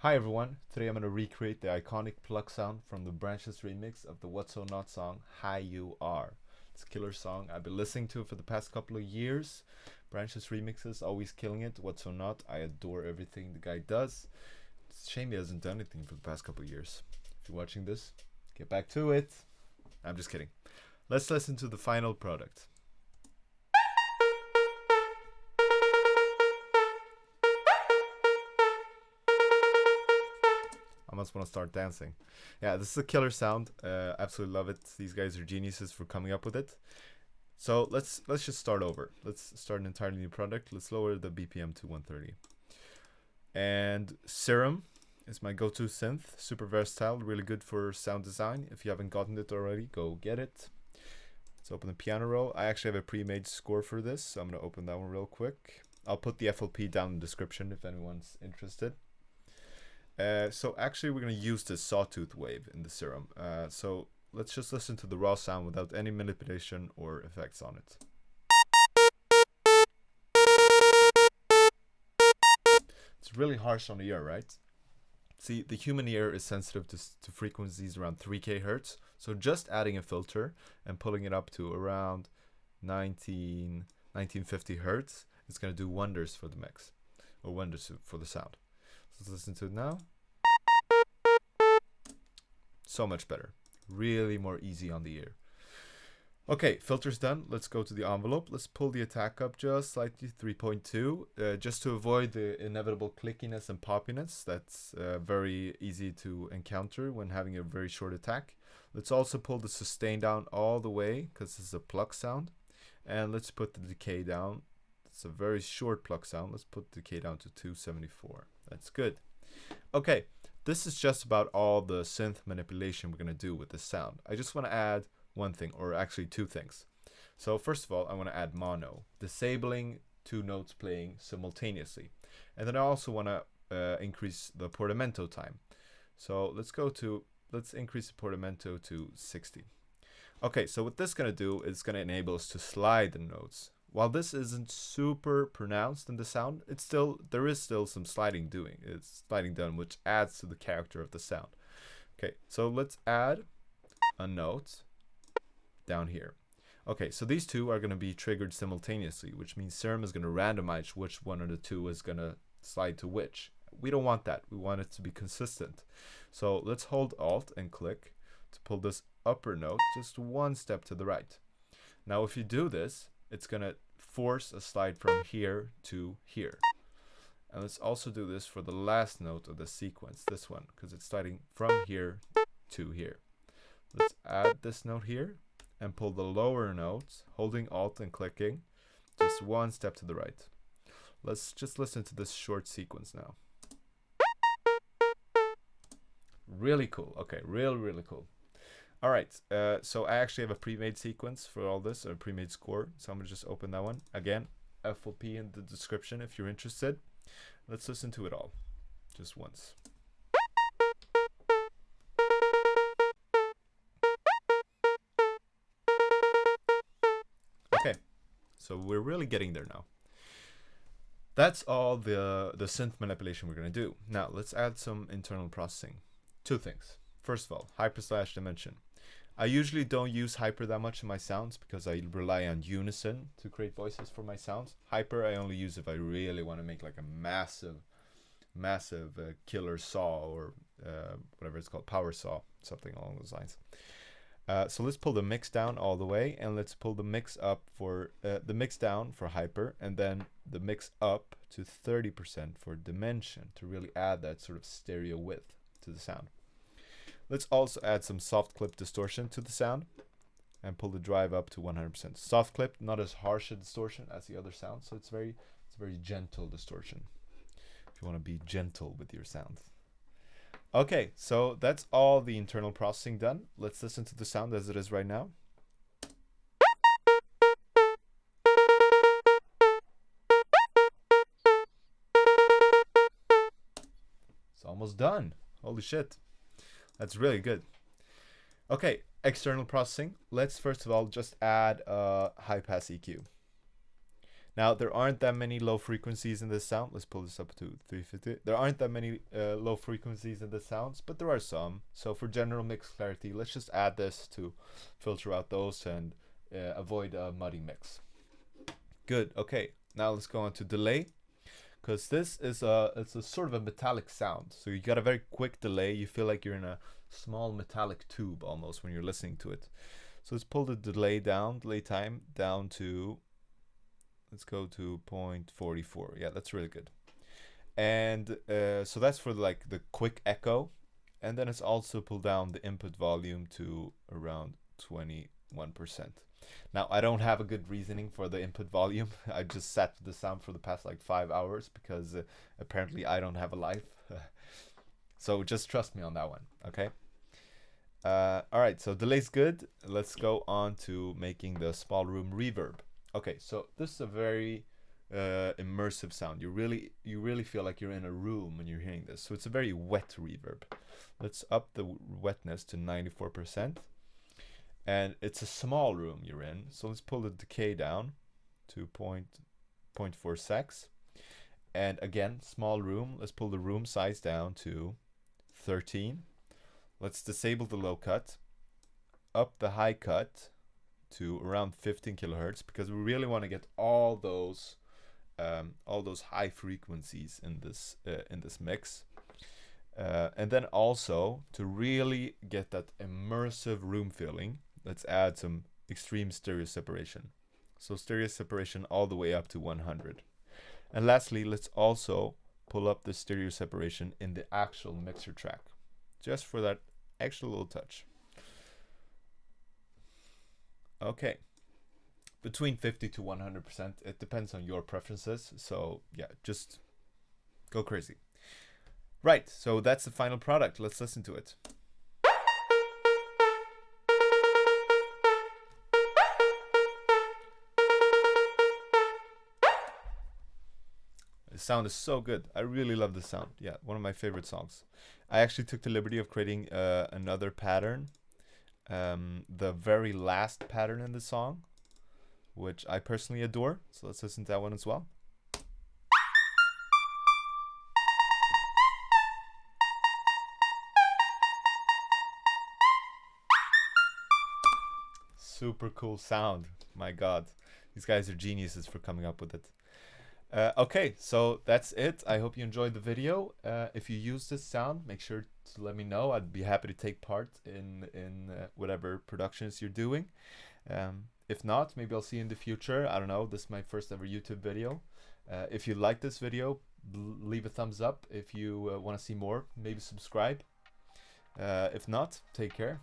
Hi everyone, today I'm going to recreate the iconic Pluck sound from the Branches remix of the What's So Not song, Hi You Are. It's a killer song, I've been listening to it for the past couple of years. Branches remixes, always killing it. What's So Not, I adore everything the guy does. It's a shame he hasn't done anything for the past couple of years. If you're watching this, get back to it. I'm just kidding. Let's listen to the final product. I almost want to start dancing. Yeah, this is a killer sound. Absolutely love it. These guys are geniuses for coming up with it. So let's just start over. Let's start an entirely new product. Let's lower the BPM to 130. And Serum is my go-to synth. Super versatile, really good for sound design. If you haven't gotten it already, go get it. Let's open the piano roll. I actually have a pre-made score for this, so I'm gonna open that one real quick. I'll put the FLP down in the description if anyone's interested. So actually we're going to use the sawtooth wave in the Serum. So let's just listen to the raw sound without any manipulation or effects on it. It's really harsh on the ear, right? See, the human ear is sensitive to frequencies around 3K hertz. So just adding a filter and pulling it up to around 1950 hertz is going to do wonders for the mix, or wonders for the sound. Let's listen to it now. So much better. Really more easy on the ear. Okay, filter's done. Let's go to the envelope. Let's pull the attack up just slightly, 3.2, just to avoid the inevitable clickiness and poppiness that's very easy to encounter when having a very short attack. Let's also pull the sustain down all the way, because this is a pluck sound. And let's put the decay down. It's a very short pluck sound. Let's put the decay down to 274. That's good. Okay, this is just about all the synth manipulation we're going to do with this sound. I just want to add one thing, or actually two things. So first of all, I want to add mono, disabling two notes playing simultaneously. And then I also want to increase the portamento time. So let's increase the portamento to 60. Okay, so what this is going to do is going to enable us to slide the notes. While this isn't super pronounced in the sound, there is still some sliding done, which adds to the character of the sound. Okay, so let's add a note down here. Okay, so these two are going to be triggered simultaneously, which means Serum is going to randomize which one of the two is going to slide to which. We don't want that. We want it to be consistent. So let's hold Alt and click to pull this upper note just one step to the right. Now if you do this, it's going to force a slide from here to here. And let's also do this for the last note of the sequence, this one, because it's sliding from here to here. Let's add this note here and pull the lower notes, holding Alt and clicking, just one step to the right. Let's just listen to this short sequence now. Really cool. Okay, really cool. All right, so I actually have a pre-made sequence for all this, a pre-made score. So I'm gonna just open that one. Again, FLP in the description if you're interested. Let's listen to it all, just once. Okay, so we're really getting there now. That's all the synth manipulation we're gonna do. Now let's add some internal processing. Two things. First of all, hyper/dimension. I usually don't use hyper that much in my sounds because I rely on unison to create voices for my sounds. Hyper I only use if I really want to make like a massive killer saw, or whatever it's called, power saw, something along those lines. So let's pull the mix down all the way, and let's pull the mix up for the mix down for hyper, and then the mix up to 30% for dimension to really add that sort of stereo width to the sound. Let's also add some soft clip distortion to the sound and pull the drive up to 100%. Soft clip, not as harsh a distortion as the other sounds, so it's very gentle distortion if you want to be gentle with your sounds. Okay, so that's all the internal processing done. Let's listen to the sound as it is right now. It's almost done. Holy shit. That's really good. Okay, external processing. Let's first of all just add a high pass EQ. Now, there aren't that many low frequencies in this sound. Let's pull this up to 350. There aren't that many low frequencies in the sounds, but there are some. So for general mix clarity, let's just add this to filter out those and avoid a muddy mix. Good. Okay, now let's go on to delay, because this is it's a sort of a metallic sound. So you got a very quick delay. You feel like you're in a small metallic tube almost when you're listening to it. So let's pull the delay time down to, let's go to 0.44. Yeah, that's really good. And so that's for like the quick echo. And then it's also pulled down the input volume to around 21%. Now, I don't have a good reasoning for the input volume. I just sat with the sound for the past like 5 hours because apparently I don't have a life. So just trust me on that one, okay? All right, so delay's good. Let's go on to making the small room reverb. Okay, so this is a very immersive sound. You really feel like you're in a room when you're hearing this. So it's a very wet reverb. Let's up the wetness to 94%. And it's a small room you're in. So let's pull the decay down to 0.4 secs. And again, small room. Let's pull the room size down to 13. Let's disable the low cut. Up the high cut to around 15 kilohertz, because we really want to get all those high frequencies in this mix. And then also to really get that immersive room feeling, let's add some extreme stereo separation. So stereo separation all the way up to 100. And lastly, let's also pull up the stereo separation in the actual mixer track, just for that extra little touch. Okay, between 50 to 100%. It depends on your preferences. So yeah, just go crazy. Right, so that's the final product. Let's listen to it. The sound is so good. I really love the sound. Yeah, one of my favorite songs. I actually took the liberty of creating another pattern, the very last pattern in the song, which I personally adore. So let's listen to that one as well. Super cool sound. My God, these guys are geniuses for coming up with it. Okay, so that's it. I hope you enjoyed the video. If you use this sound, make sure to let me know. I'd be happy to take part in whatever productions you're doing. If not, maybe I'll see you in the future. I don't know. This is my first ever YouTube video. If you like this video, leave a thumbs up. If you want to see more, maybe subscribe. If not, take care.